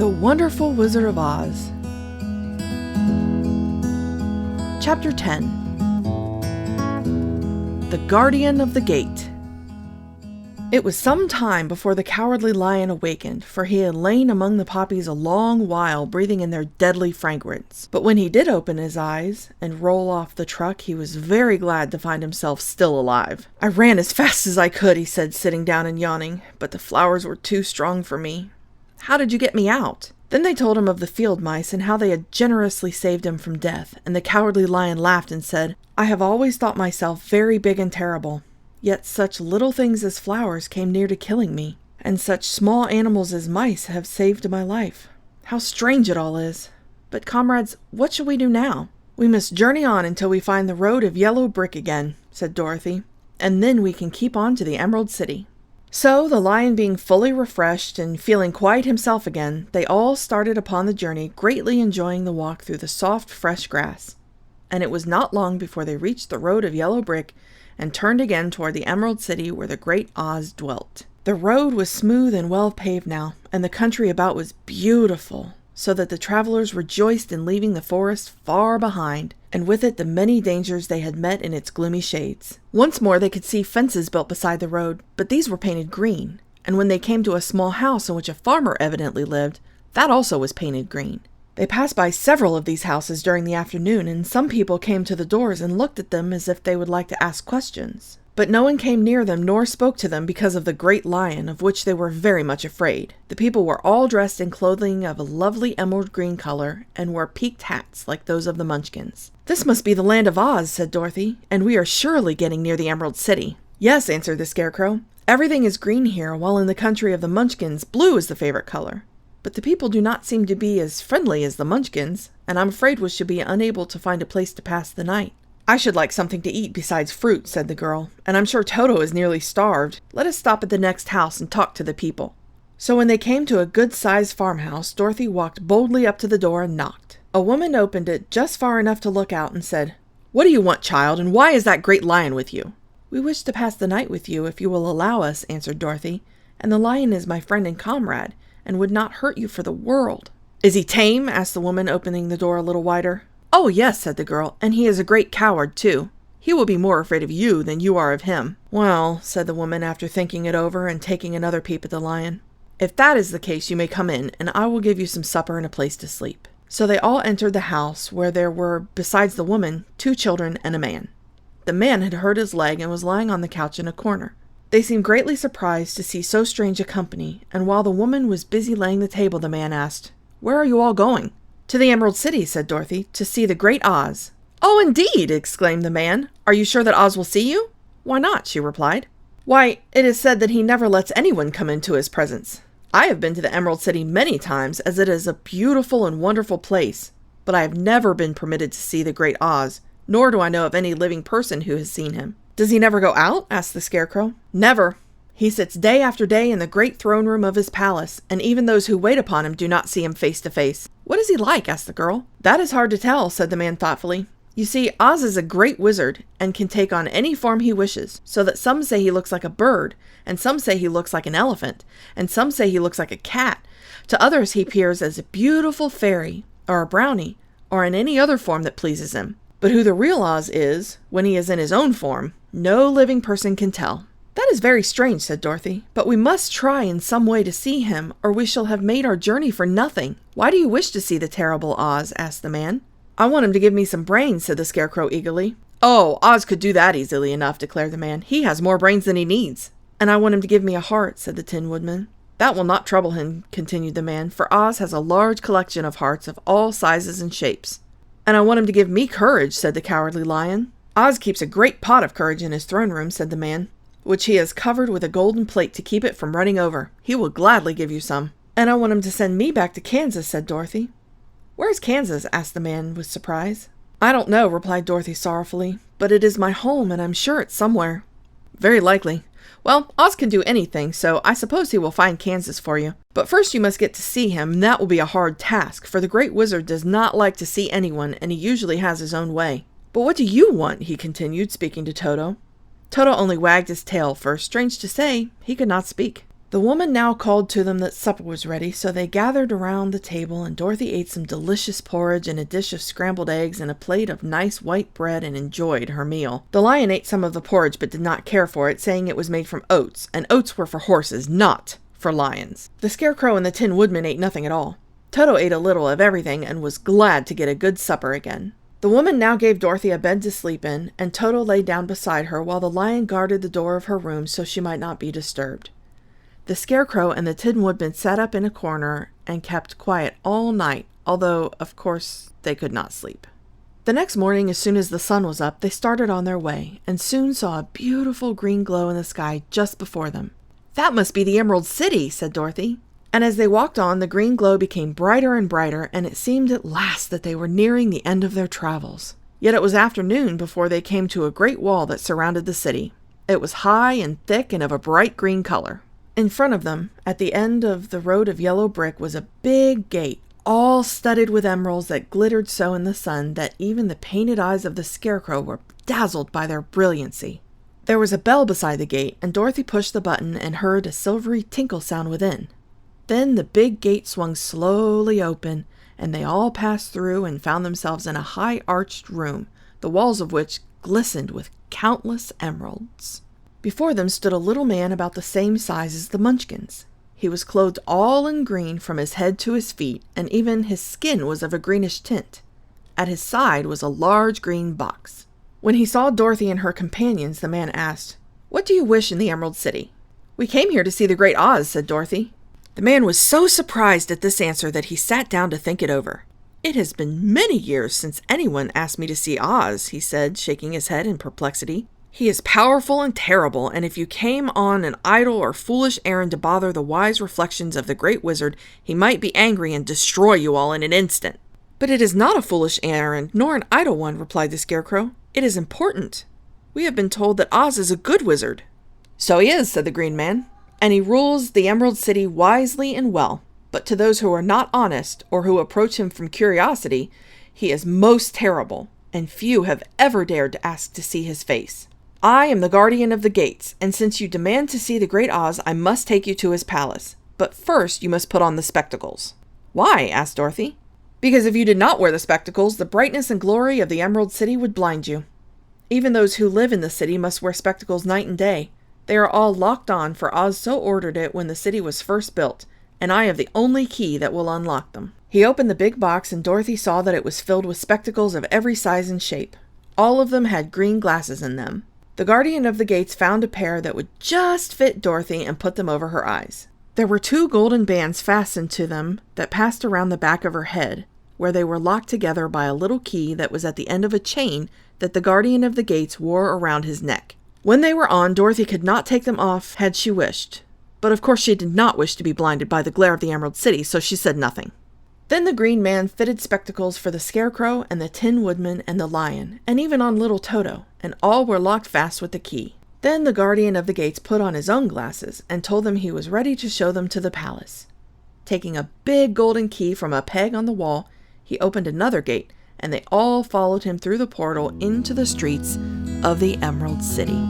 The Wonderful Wizard of Oz. Chapter 10. The Guardian of the Gate. It was some time before the Cowardly Lion awakened, for he had lain among the poppies a long while, breathing in their deadly fragrance. But when he did open his eyes and roll off the truck, he was very glad to find himself still alive. "I ran as fast as I could," he said, sitting down and yawning, "but the flowers were too strong for me. How did you get me out?" Then they told him of the field mice and how they had generously saved him from death, and the Cowardly Lion laughed and said, "I have always thought myself very big and terrible. Yet such little things as flowers came near to killing me, and such small animals as mice have saved my life. How strange it all is! But comrades, what shall we do now?" "We must journey on until we find the road of yellow brick again," said Dorothy, "and then we can keep on to the Emerald City." So, the lion being fully refreshed and feeling quite himself again, they all started upon the journey, greatly enjoying the walk through the soft, fresh grass. And it was not long before they reached the road of yellow brick and turned again toward the Emerald City where the great Oz dwelt. The road was smooth and well paved now, and the country about was beautiful, so that the travelers rejoiced in leaving the forest far behind, and with it the many dangers they had met in its gloomy shades. Once more they could see fences built beside the road, but these were painted green, and when they came to a small house in which a farmer evidently lived, that also was painted green. They passed by several of these houses during the afternoon, and some people came to the doors and looked at them as if they would like to ask questions. But no one came near them nor spoke to them because of the great lion, of which they were very much afraid. The people were all dressed in clothing of a lovely emerald green color, and wore peaked hats like those of the Munchkins. "This must be the land of Oz," said Dorothy, "and we are surely getting near the Emerald City." "Yes," answered the Scarecrow. "Everything is green here, while in the country of the Munchkins, blue is the favorite color. But the people do not seem to be as friendly as the Munchkins, and I'm afraid we should be unable to find a place to pass the night." "I should like something to eat besides fruit," said the girl, "and I'm sure Toto is nearly starved. Let us stop at the next house and talk to the people." So when they came to a good-sized farmhouse, Dorothy walked boldly up to the door and knocked. A woman opened it just far enough to look out and said, "What do you want, child, and why is that great lion with you?" "We wish to pass the night with you, if you will allow us," answered Dorothy, "and the lion is my friend and comrade, and would not hurt you for the world." "Is he tame?" asked the woman, opening the door a little wider. "Oh, yes," said the girl, "and he is a great coward, too. He will be more afraid of you than you are of him." "Well," said the woman, after thinking it over and taking another peep at the lion, "if that is the case, you may come in, and I will give you some supper and a place to sleep." So they all entered the house, where there were, besides the woman, 2 children and a man. The man had hurt his leg and was lying on the couch in a corner. They seemed greatly surprised to see so strange a company, and while the woman was busy laying the table, the man asked, "Where are you all going?" "To the Emerald City," said Dorothy, "to see the great Oz." "Oh, indeed!" exclaimed the man. "Are you sure that Oz will see you?" "Why not?" she replied. "Why, it is said that he never lets anyone come into his presence. I have been to the Emerald City many times, as it is a beautiful and wonderful place, but I have never been permitted to see the great Oz, nor do I know of any living person who has seen him." "Does he never go out?" asked the Scarecrow. "Never. He sits day after day in the great throne room of his palace, and even those who wait upon him do not see him face to face." "What is he like?" asked the girl. "That is hard to tell," said the man thoughtfully. "You see, Oz is a great wizard, and can take on any form he wishes, so that some say he looks like a bird, and some say he looks like an elephant, and some say he looks like a cat. To others he appears as a beautiful fairy, or a brownie, or in any other form that pleases him. But who the real Oz is, when he is in his own form, no living person can tell." "That is very strange," said Dorothy, "but we must try in some way to see him, or we shall have made our journey for nothing." "Why do you wish to see the terrible Oz?" asked the man. "I want him to give me some brains," said the Scarecrow eagerly. "Oh, Oz could do that easily enough," declared the man. "He has more brains than he needs." "And I want him to give me a heart," said the Tin Woodman. "That will not trouble him," continued the man, "for Oz has a large collection of hearts of all sizes and shapes." "And I want him to give me courage," said the Cowardly Lion. "Oz keeps a great pot of courage in his throne room," said the man, "which he has covered with a golden plate to keep it from running over. He will gladly give you some." "And I want him to send me back to Kansas," said Dorothy. "Where is Kansas?" asked the man with surprise. "I don't know," replied Dorothy sorrowfully, "but it is my home, and I'm sure it's somewhere." "Very likely. Well, Oz can do anything, so I suppose he will find Kansas for you. But first you must get to see him, and that will be a hard task, for the Great Wizard does not like to see anyone, and he usually has his own way. But what do you want?" he continued, speaking to Toto. Toto only wagged his tail, for, strange to say, he could not speak. The woman now called to them that supper was ready, so they gathered around the table, and Dorothy ate some delicious porridge and a dish of scrambled eggs and a plate of nice white bread and enjoyed her meal. The lion ate some of the porridge but did not care for it, saying it was made from oats, and oats were for horses, not for lions. The Scarecrow and the Tin Woodman ate nothing at all. Toto ate a little of everything and was glad to get a good supper again. The woman now gave Dorothy a bed to sleep in, and Toto lay down beside her while the lion guarded the door of her room so she might not be disturbed. The Scarecrow and the Tin Woodman sat up in a corner and kept quiet all night, although, of course, they could not sleep. The next morning, as soon as the sun was up, they started on their way, and soon saw a beautiful green glow in the sky just before them. "That must be the Emerald City," said Dorothy. And as they walked on, the green glow became brighter and brighter, and it seemed at last that they were nearing the end of their travels. Yet it was afternoon before they came to a great wall that surrounded the city. It was high and thick and of a bright green color. In front of them, at the end of the road of yellow brick, was a big gate, all studded with emeralds that glittered so in the sun that even the painted eyes of the Scarecrow were dazzled by their brilliancy. There was a bell beside the gate, and Dorothy pushed the button and heard a silvery tinkle sound within. Then the big gate swung slowly open, and they all passed through and found themselves in a high-arched room, the walls of which glistened with countless emeralds. Before them stood a little man about the same size as the Munchkins. He was clothed all in green from his head to his feet, and even his skin was of a greenish tint. At his side was a large green box. When he saw Dorothy and her companions, the man asked, "What do you wish in the Emerald City?" "We came here to see the Great Oz," said Dorothy. The man was so surprised at this answer that he sat down to think it over. "It has been many years since anyone asked me to see Oz," he said, shaking his head in perplexity. "He is powerful and terrible, and if you came on an idle or foolish errand to bother the wise reflections of the great wizard, he might be angry and destroy you all in an instant." "But it is not a foolish errand, nor an idle one," replied the Scarecrow. "It is important. We have been told that Oz is a good wizard." "So he is," said the Green Man, "and he rules the Emerald City wisely and well. But to those who are not honest, or who approach him from curiosity, he is most terrible, and few have ever dared to ask to see his face. I am the guardian of the gates, and since you demand to see the Great Oz, I must take you to his palace. But first you must put on the spectacles." "Why?" asked Dorothy. "Because if you did not wear the spectacles, the brightness and glory of the Emerald City would blind you. Even those who live in the city must wear spectacles night and day. They are all locked on, for Oz so ordered it when the city was first built, and I have the only key that will unlock them." He opened the big box, and Dorothy saw that it was filled with spectacles of every size and shape. All of them had green glasses in them. The guardian of the gates found a pair that would just fit Dorothy and put them over her eyes. There were 2 golden bands fastened to them that passed around the back of her head, where they were locked together by a little key that was at the end of a chain that the guardian of the gates wore around his neck. When they were on, Dorothy could not take them off had she wished. But of course she did not wish to be blinded by the glare of the Emerald City, so she said nothing. Then the Green Man fitted spectacles for the Scarecrow and the Tin Woodman and the Lion, and even on little Toto, and all were locked fast with the key. Then the guardian of the gates put on his own glasses and told them he was ready to show them to the palace. Taking a big golden key from a peg on the wall, he opened another gate, and they all followed him through the portal into the streets of the Emerald City.